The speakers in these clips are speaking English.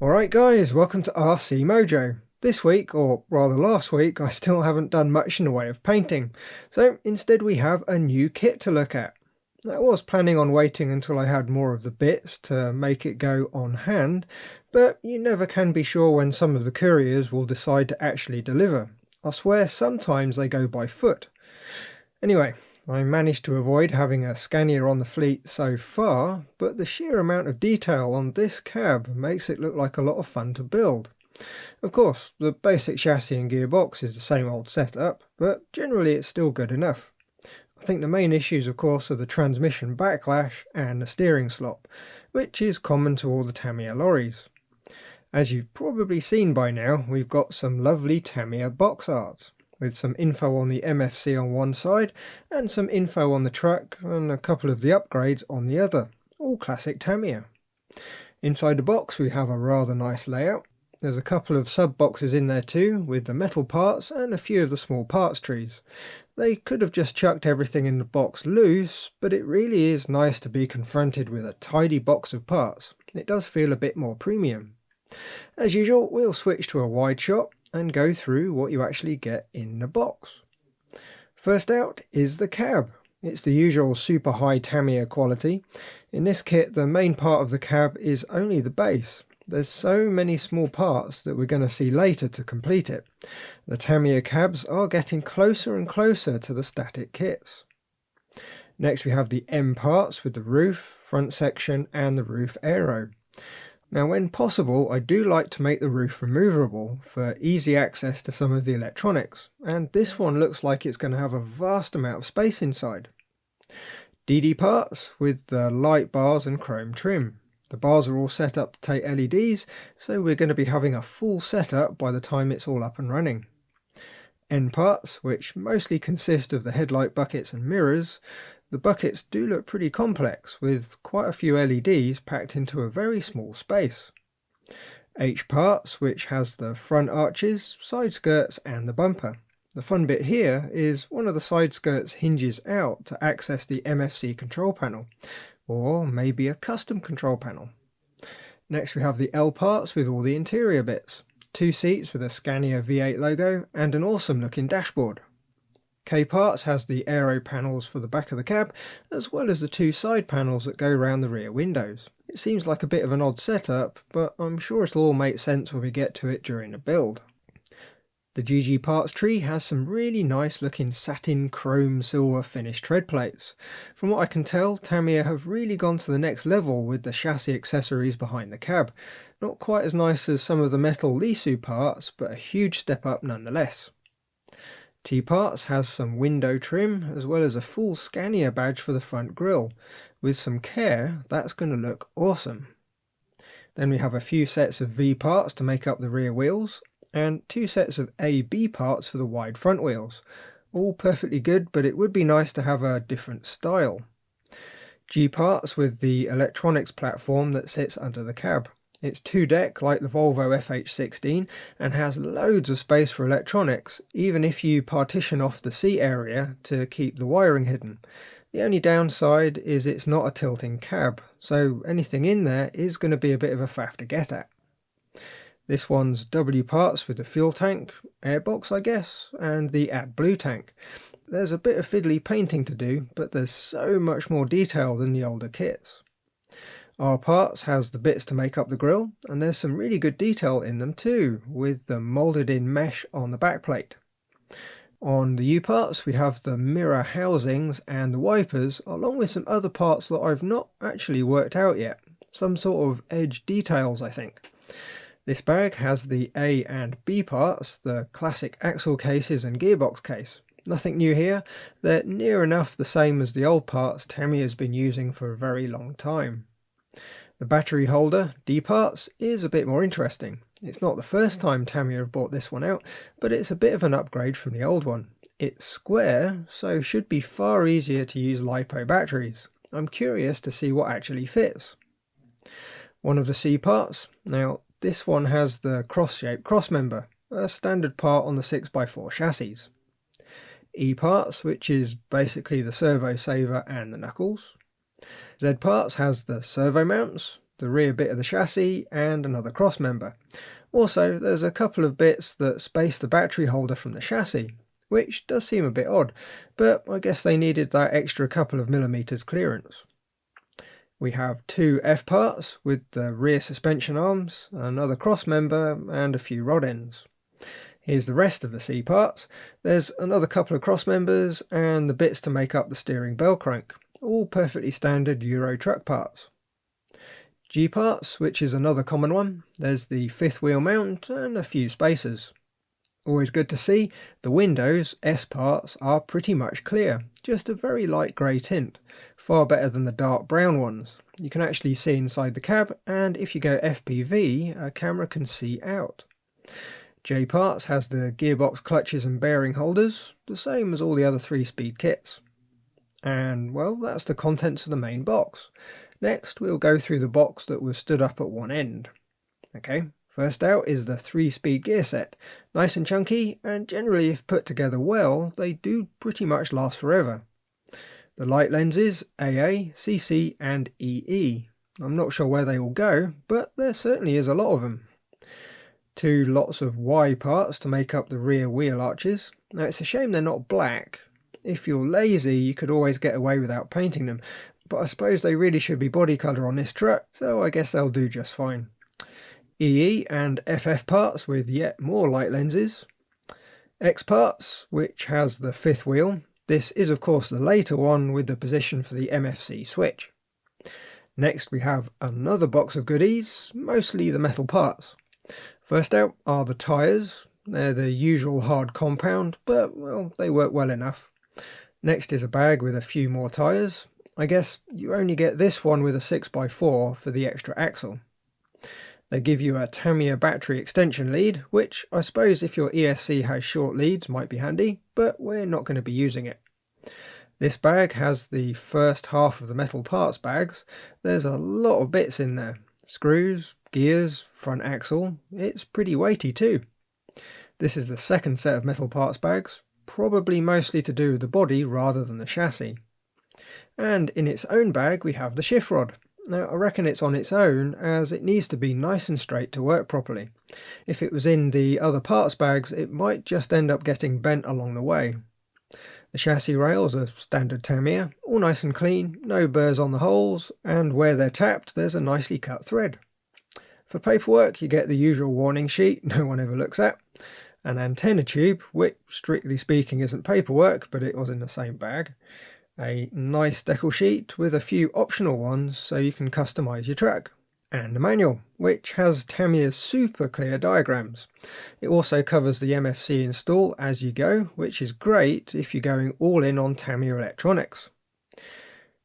Alright guys, welcome to RC Mojo. This week, or rather last week, I still haven't done much in the way of painting, so instead we have a new kit to look at. I was planning on waiting until I had more of the bits to make it go on hand, but you never can be sure when some of the couriers will decide to actually deliver. I swear sometimes they go by foot. Anyway, I managed to avoid having a Scania on the fleet so far, but the sheer amount of detail on this cab makes it look like a lot of fun to build. Of course, the basic chassis and gearbox is the same old setup, but generally it's still good enough. I think the main issues of course are the transmission backlash and the steering slop, which is common to all the Tamiya lorries. As you've probably seen by now, we've got some lovely Tamiya box art, with some info on the MFC on one side and some info on the truck and a couple of the upgrades on the other, all classic Tamiya. Inside the box we have a rather nice layout. There's a couple of sub boxes in there too, with the metal parts and a few of the small parts trees. They could have just chucked everything in the box loose, but it really is nice to be confronted with a tidy box of parts. It does feel a bit more premium. As usual, we'll switch to a wide shot and go through what you actually get in the box. First out is the cab. It's the usual super high Tamiya quality. In this kit the main part of the cab is only the base. There's so many small parts that we're going to see later to complete it. The Tamiya cabs are getting closer and closer to the static kits. Next we have the M parts with the roof, front section and the roof aero. Now when possible I do like to make the roof removable for easy access to some of the electronics, and this one looks like it's going to have a vast amount of space inside. DD parts with the light bars and chrome trim. The bars are all set up to take LEDs, so we're going to be having a full setup by the time it's all up and running. N parts, which mostly consist of the headlight buckets and mirrors. The buckets do look pretty complex, with quite a few LEDs packed into a very small space. H parts, which has the front arches, side skirts and the bumper. The fun bit here is one of the side skirts hinges out to access the MFC control panel, or maybe a custom control panel. Next we have the L parts with all the interior bits. 2 seats with a Scania V8 logo and an awesome looking dashboard. K parts has the aero panels for the back of the cab, as well as the 2 side panels that go around the rear windows. It seems like a bit of an odd setup, but I'm sure it'll all make sense when we get to it during the build. The GG parts tree has some really nice looking satin chrome silver finished tread plates. From what I can tell, Tamiya have really gone to the next level with the chassis accessories behind the cab. Not quite as nice as some of the metal Lisu parts, but a huge step up nonetheless. T parts has some window trim as well as a full Scania badge for the front grille. With some care, that's going to look awesome. Then we have a few sets of V parts to make up the rear wheels, and 2 sets of AB parts for the wide front wheels. All perfectly good, but it would be nice to have a different style. G parts with the electronics platform that sits under the cab. It's 2-deck like the Volvo FH16 and has loads of space for electronics, even if you partition off the seat area to keep the wiring hidden. The only downside is it's not a tilting cab, so anything in there is going to be a bit of a faff to get at. This one's W parts with the fuel tank, airbox I guess, and the AdBlue tank. There's a bit of fiddly painting to do, but there's so much more detail than the older kits. R parts has the bits to make up the grille, and there's some really good detail in them too, with the moulded in mesh on the backplate. On the U parts we have the mirror housings and the wipers, along with some other parts that I've not actually worked out yet. Some sort of edge details I think. This bag has the A and B parts, the classic axle cases and gearbox case. Nothing new here, they're near enough the same as the old parts Tamiya's been using for a very long time. The battery holder, D parts, is a bit more interesting. It's not the first time Tamiya have brought this one out, but it's a bit of an upgrade from the old one. It's square, so should be far easier to use LiPo batteries. I'm curious to see what actually fits. One of the C parts. Now this one has the cross-shaped crossmember, a standard part on the 6x4 chassis. E parts, which is basically the servo saver and the knuckles. Z parts has the servo mounts, the rear bit of the chassis and another cross member. Also, there's a couple of bits that space the battery holder from the chassis, which does seem a bit odd, but I guess they needed that extra couple of millimeters clearance. We have two F parts with the rear suspension arms, another cross member and a few rod ends. Here's the rest of the C parts. There's another couple of cross members and the bits to make up the steering bell crank, all perfectly standard Euro truck parts. G parts, which is another common one. There's the fifth wheel mount and a few spacers. Always good to see, the windows, S parts, are pretty much clear, just a very light grey tint, far better than the dark brown ones. You can actually see inside the cab, and if you go FPV, a camera can see out. J parts has the gearbox clutches and bearing holders, the same as all the other 3-speed kits. And well, that's the contents of the main box. Next we'll go through the box that was stood up at one end. Okay, first out is the 3-speed gear set. Nice and chunky, and generally if put together well, they do pretty much last forever. The light lenses, AA, CC and EE. I'm not sure where they all go, but there certainly is a lot of them. Two lots of Y parts to make up the rear wheel arches. Now it's a shame they're not black. If you're lazy you could always get away without painting them, but I suppose they really should be body colour on this truck, so I guess they'll do just fine. EE and FF parts with yet more light lenses. X parts, which has the fifth wheel. This is of course the later one with the position for the MFC switch. Next we have another box of goodies, mostly the metal parts. First out are the tyres. They're the usual hard compound, but well, they work well enough. Next is a bag with a few more tyres. I guess you only get this one with a 6x4 for the extra axle. They give you a Tamiya battery extension lead, which I suppose if your ESC has short leads might be handy, but we're not going to be using it. This bag has the first half of the metal parts bags. There's a lot of bits in there. Screws, gears, front axle. It's pretty weighty too. This is the second set of metal parts bags, probably mostly to do with the body rather than the chassis. And in its own bag we have the shift rod. Now I reckon it's on its own as it needs to be nice and straight to work properly. If it was in the other parts bags it might just end up getting bent along the way. The chassis rails are standard Tamiya, all nice and clean, no burrs on the holes, and where they're tapped there's a nicely cut thread. For paperwork you get the usual warning sheet no one ever looks at, an antenna tube, which strictly speaking isn't paperwork but it was in the same bag, a nice decal sheet with a few optional ones so you can customise your truck, and a manual, which has Tamiya's super clear diagrams. It also covers the MFC install as you go, which is great if you're going all in on Tamiya electronics.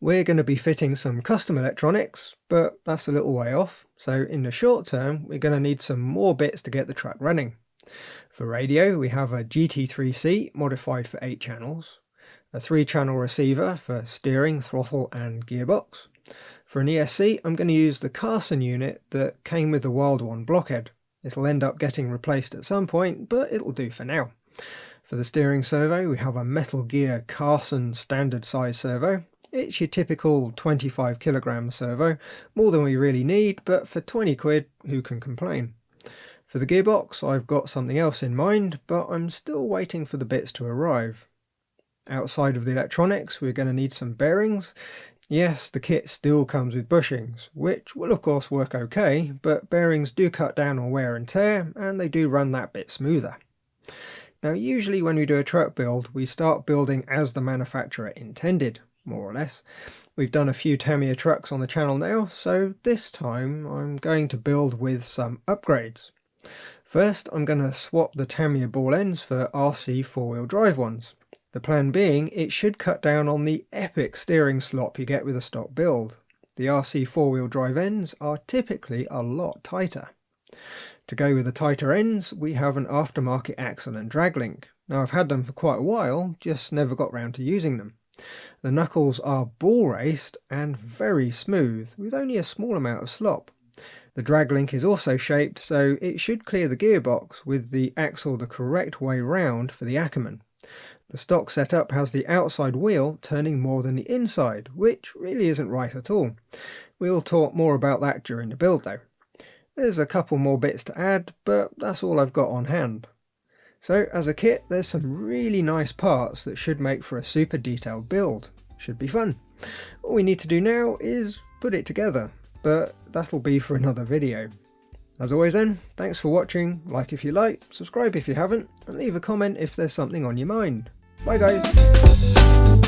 We're going to be fitting some custom electronics, but that's a little way off, so in the short term we're going to need some more bits to get the truck running. For radio we have a GT3C modified for 8 channels, a 3-channel receiver for steering, throttle and gearbox. For an ESC I'm going to use the Carson unit that came with the Wild One blockhead. It'll end up getting replaced at some point, but it'll do for now. For the steering servo we have a Metal Gear Carson standard size servo. It's your typical 25 kilogram servo, more than we really need, but for 20 quid who can complain. For the gearbox I've got something else in mind, but I'm still waiting for the bits to arrive. Outside of the electronics we're going to need some bearings. Yes, the kit still comes with bushings, which will of course work okay, but bearings do cut down on wear and tear, and they do run that bit smoother. Now usually when we do a truck build, we start building as the manufacturer intended, more or less. We've done a few Tamiya trucks on the channel now, so this time I'm going to build with some upgrades. First I'm going to swap the Tamiya ball ends for RC 4-wheel drive ones. The plan being it should cut down on the epic steering slop you get with a stock build. The RC 4-wheel drive ends are typically a lot tighter. To go with the tighter ends we have an aftermarket axle and drag link. Now I've had them for quite a while, just never got round to using them. The knuckles are ball raced and very smooth with only a small amount of slop. The drag link is also shaped so it should clear the gearbox with the axle the correct way round for the Ackerman. The stock setup has the outside wheel turning more than the inside, which really isn't right at all. We'll talk more about that during the build though. There's a couple more bits to add, but that's all I've got on hand. So as a kit, there's some really nice parts that should make for a super detailed build. Should be fun. All we need to do now is put it together, but that'll be for another video. As always then, thanks for watching, like if you like, subscribe if you haven't, and leave a comment if there's something on your mind. Bye guys!